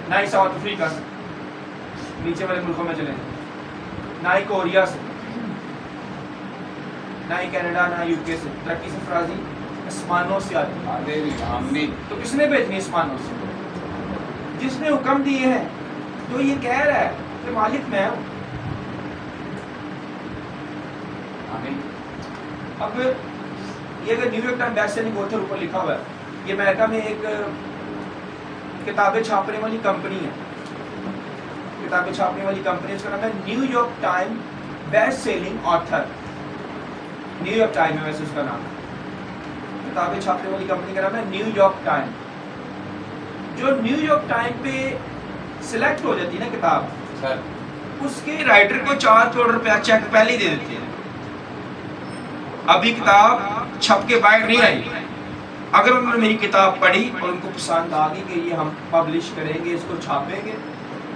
نہ ہی ساؤتھ افریقہ سے, نیچے والے ملکوں میں چلے جائیں, نہ ہی کوریا سے, نہ ہی کینیڈا, نہ یو کے سے. ترقی سرفرازی آسمانوں سے آتی ہے. تو کس نے بھیجنی آسمانوں سے؟ جس نے حکم دیے ہیں, جو یہ کہہ رہا ہے کہ مالک میں ہوں. اب یہ اگر New York time best selling author اوپر لکھا ہوا ہے, یہ امریکہ میں ایک کتابیں چھاپنے والی کمپنی ہے, کتابیں چھاپنے والی کمپنی, اس کا نام ہے New York time best selling author. New York time ہے ویسے اس کا نام, کتابیں چھاپنے والی کمپنی کا نام ہے نیو یارک ٹائم. جو نیو یارک ٹائم پہ سلیکٹ ہو جاتی ہے نا کتاب, اس کے رائٹر کو 4 کروڑ روپیہ چیک پہلے ہی دے دیتے ہیں. ابھی کتاب چھپ کے باہر نہیں آئی, اگر انہوں نے میری کتاب پڑھی اور ان کو پسند آ گئی کہ یہ ہم پبلش کریں گے, اس کو چھاپیں گے,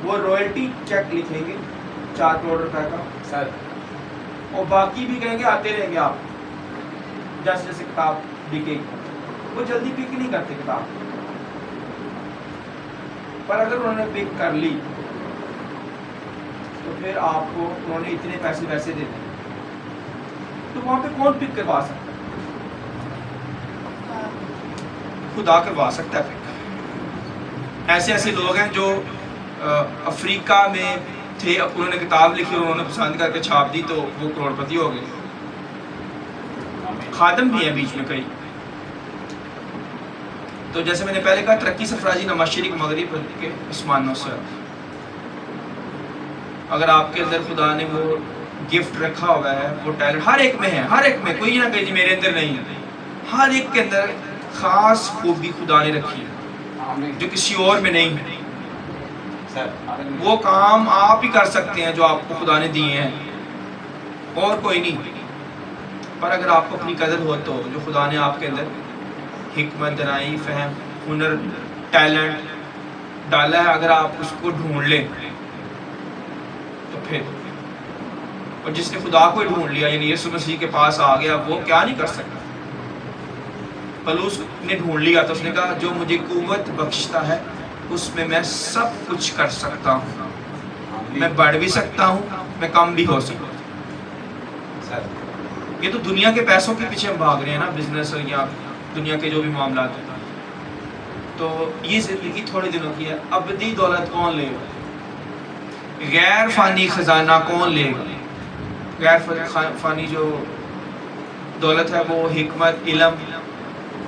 وہ رائلٹی چیک لکھیں گے 4 کروڑ روپے کا سر, اور باقی بھی کہیں گے آتے رہیں گے آپ جیسے جیسے کتاب بکے گی. وہ جلدی پک نہیں کرتے کتاب, پر اگر انہوں نے پک کر لی تو پھر آپ کو انہوں نے اتنے پیسے ویسے دے دیں, تو وہاں پہ کون پک کروا سکتا ہے؟ خدا کروا سکتا ہے پک. ایسے لوگ ہیں جو افریقہ میں تھے, انہوں نے کتاب لکھی اور انہوں نے پسند کر کے چھاپ دی تو وہ کروڑ پتی ہو گئے. خادم بھی ہیں بیچ میں کئی. تو جیسے میں نے پہلے کہا, ترقی سرفرازی نہ مشرق مغرب کے آسمانوں سے. اگر آپ کے اندر خدا نے وہ گفٹ رکھا ہوا ہے, وہ ٹیلنٹ ہر ایک میں ہے, ہر ایک میں, کوئی نہ کہیں میرے اندر نہیں ہے, ہر ایک کے اندر خاص خوبی خدا نے رکھی ہے جو کسی اور میں نہیں ہے. وہ کام آپ ہی کر سکتے ہیں جو آپ کو خدا نے دیے ہیں, اور کوئی نہیں. پر اگر آپ کو اپنی قدر ہو تو جو خدا نے آپ کے اندر حکمت, دانائی, فہم, ہنر, ٹیلنٹ ڈالا ہے, اگر آپ اس کو ڈھونڈ لیں تو پھر, اور جس نے خدا کو ڈھونڈ لیا یعنی یسوع مسیح کے پاس آ گیا, وہ کیا نہیں کر سکتا. پلوس نے ڈھونڈ لیا تو اس نے کہا جو مجھے قوت بخشتا ہے اس میں میں سب کچھ کر سکتا ہوں, میں بڑھ بھی سکتا ہوں, میں کم بھی ہو سکتا ہوں. یہ تو دنیا کے پیسوں کے پیچھے ہم بھاگ رہے ہیں نا, بزنس یا دنیا کے جو بھی معاملات ہیں. تو یہ زندگی تھوڑے دنوں کی ہے. ابدی دولت کون لے گا؟ غیر فانی خزانہ کون لے گا؟ غیر فانی جو دولت ہے وہ حکمت, علم,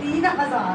3000।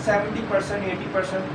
70% 80%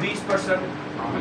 20%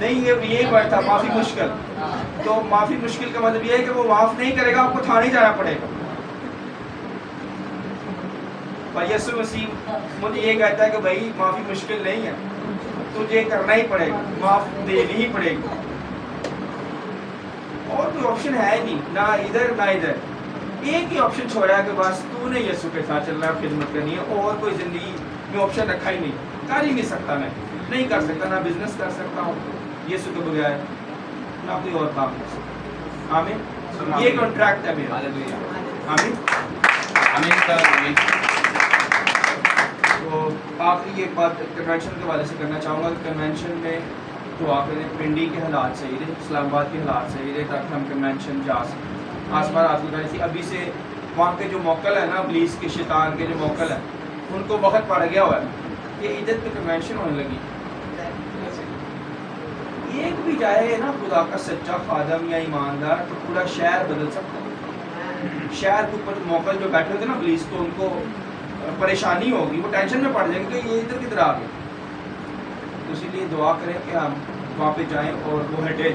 نہیں یہی ورڈ تھا معافی مشکل. تو معافی مشکل کا مطلب یہ ہے کہ وہ معاف نہیں کرے گا, آپ کو تھانے جانا پڑے گا. پر یسوع مسیح مجھے یہ کہتا ہے کہ بھائی معافی مشکل نہیں ہے, تجھے کرنا ہی پڑے گا, معاف دینی ہی پڑے گی. اور کوئی آپشن ہے نہیں, نہ ادھر نہ ادھر. ایک ہی آپشن چھوڑا ہے کہ بس تو نے یسوع کے ساتھ چلنا ہے, خدمت کرنی ہے. اور کوئی زندگی میں آپشن رکھا ہی نہیں, کر ہی نہیں سکتا. میں نہیں کر سکتا, نہ بزنس کر سکتا ہوں یسوع کے بغیر, نہ کوئی اور کام کر سکتا. آمین. یہ کانٹریکٹ ہے میرا. آمین. آمین. تو آخری ایک بات کنونشن کے حوالے سے کرنا چاہوں گا کہ کنونشن میں دعا کریں پنڈی کے حالات صحیح رہے, اسلام آباد کے حالات صحیح رہے, تاکہ ہم کنونشن جا سکیں. آسمان آج کی تھی ابھی سے وہاں کے جو موکل ہے نا, ابلیس کے شیطان کے جو موکل ہیں, ان کو وقت پڑ گیا ہوا ہے کہ عزت پہ کنونشن ہونے لگی. ایک بھی جائے نا خدا کا سچا خادم یا ایماندار تو پورا شہر بدل سکتا ہے. شہر کے اوپر موکل جو بیٹھے ہوتے نا ابلیس کو, ان کو پریشانی ہوگی, وہ ٹینشن میں پڑ جائیں گے کہ یہ ادھر کدھر آ گئے. تو اسی لیے دعا کریں کہ ہم وہاں پہ جائیں اور وہ ہٹے,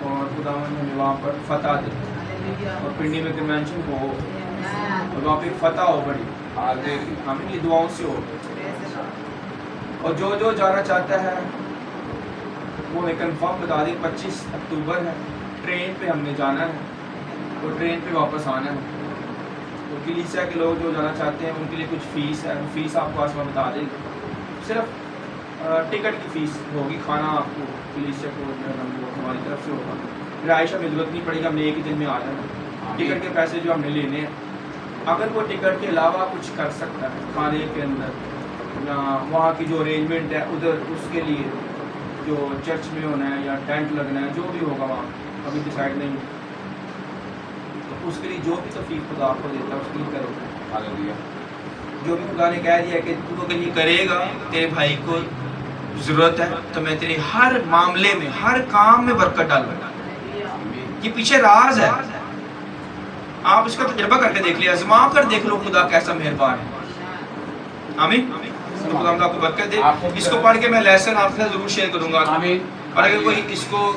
اور خداوند ہمیں وہاں پر فتح دے, اور پنڈی میں کنونشن ہو اور وہاں پہ فتح ہو بڑی. ہمیں یہ دعاؤں سے ہو. اور جو جانا چاہتا ہے وہ میں کنفرم بتا دیں 25 اکتوبر ہے, ٹرین پہ ہم نے جانا ہے اور ٹرین پہ واپس آنا ہے. تو کلیسیا کے لوگ جو جانا چاہتے ہیں ان کے لیے کچھ فیس ہے, فیس آپ کو آسمان بتا دیں گے. صرف ٹکٹ کی فیس ہوگی, کھانا آپ کو کلیسیا کو ہماری طرف سے ہوگا. رہائش ہمیں ضرورت نہیں پڑے گی, ہم نے ایک ہی دن میں آ جانا. ٹکٹ کے پیسے جو ہم نے لینے ہیں, اگر وہ ٹکٹ کے علاوہ کچھ کر سکتا ہے کھانے کے اندر یا وہاں کی جو ارینجمنٹ ہے ادھر, اس کے لیے جو چرچ میں ہونا ہے یا ٹینٹ لگنا ہے, جو بھی ہوگا وہاں ابھی ڈیسائیڈ نہیں, تو اس کے لیے جو بھی توفیق خدا آپ کو دیتا ہے اس کے لیے کرو. جو بھی خدا نے کہہ دیا کہ تو اگر یہ کرے گا, تیرے بھائی کو ضرورت ہے, تو میں تیرے ہر معاملے میں ہر کام میں برکت ڈالوں گا. یہ پیچھے راز ہے, آپ اس کا تجربہ کر کے دیکھ لیں, آزما کر دیکھ لو خدا کیسا مہربان ہے. آمین. خدا آپ کو برکت دے. اس کو پڑھ کے میں لیسن آپ سے ضرور شیئر کروں گا, اور اگر کوئی اس کو